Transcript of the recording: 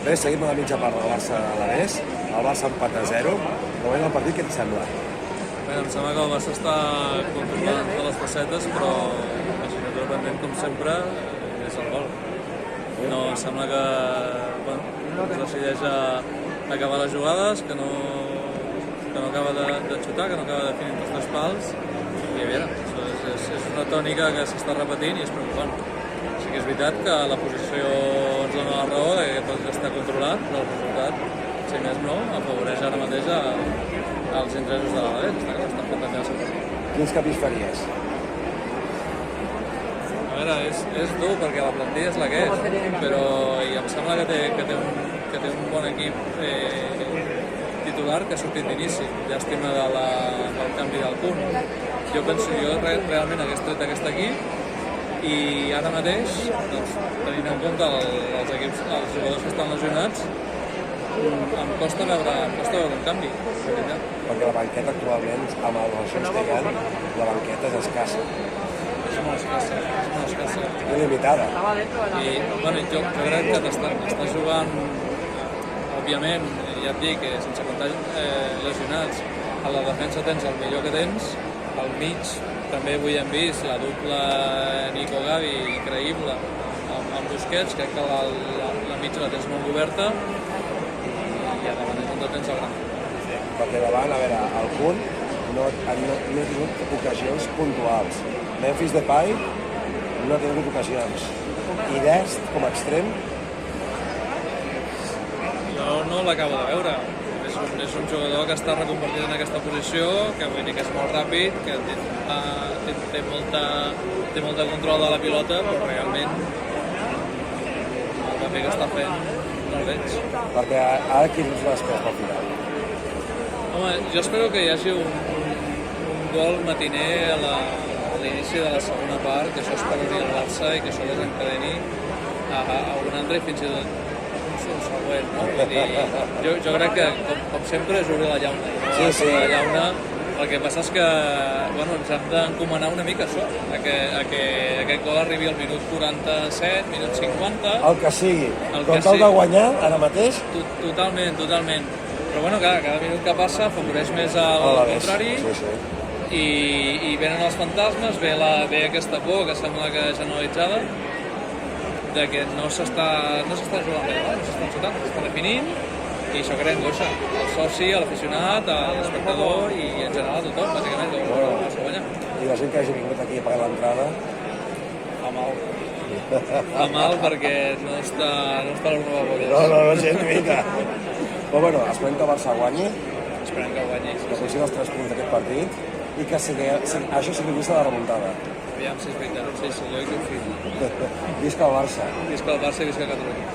Bé, seguim a la mitja part del Barça a l'Ares, el Barça empat a 0. Com és el partit, què et sembla? Bé, em sembla que el Barça està controlant de les facetes, però absolutament, com sempre, és el gol. No, sembla que es decideix a acabar les jugades, que no acaba de xutar, que no acaba de definir els tres pals, i a veure, és una tònica que s'està repetint i és preocupant. Sí que és veritat que la posició ens dona la raó de que tot està controlat, però el resultat, si més no, afavoreix ara mateix als interessos de l'Alavés. Està clar, estan fent també el seu partit. Quins canvis faries? A veure, és dur perquè la plantilla és la que és, però em sembla que té un bon equip titular que ha sortit d'inici. Llàstima del canvi del punt. Jo realment hagués tret aquest equip i ara mateix, doncs, tenint en compte els jugadors que estan lesionats, em costa veure un canvi. Perquè la banqueta actualment, amb les relacions que hi ha, la banqueta és escassa. És molt escassa. És limitada. I jo crec que t'estàs jugant, òbviament, ja et dic, sense comptar lesionats, a la defensa tens el millor que tens, al mig també avui hem vist la dupla Nico Gavi increïble amb Busquets, crec que la mitja la tens molt oberta i a davant és on tens el gran. Perquè davant, a veure, el punt no ha tingut ocasions puntuals. Memphis Depay no ha tingut ocasions. I Dest, com a extrem? Jo no l'acabo de veure. És un jugador que està reconvertit en aquesta posició, que vull dir que és molt ràpid, que té molta control de la pilota, però realment el paper que està fent no el veig. Perquè ara quins l'esperes pel final? Home, jo espero que hi hagi un gol matiner a l'inici de la segona part, que això es parodi al Barça i que això desencadeni a un altre i fins i tot un següent, no? Vull dir, jo crec que, com sempre, és obrir la llauna. Sí. La llauna, el que passa és que ens hem d'encomanar una mica això, a que aquest gol arribi al minut 47, minut 50... El que sigui. Com tal de guanyar, ara mateix? Totalment. Però bueno, cada minut que passa afavoreix més al contrari. Sí. I venen els fantasmes, ve aquesta por que sembla que és generalitzada, de que no s'està jugant bé, no s'estan xutant, s'estan definint, i això crea angoixa al soci, a l'aficionat, a l'espectador i en general a tothom, bàsicament, que vol veure el guanyar. I la gent que hagi vingut aquí a pagar l'entrada? Fa mal. Fa mal perquè no està l'Urno Bolla. No, gent mica. Però bueno, esperem que el Barça guanyi. Esperem que guanyi. Que aconsegueixi els 3 punts d'aquest partit i que això sigui vista la remuntada. Aviam si és veritat. Sí, jo hi confio. Visca el Barça. Visca el Barça i visca Catalunya.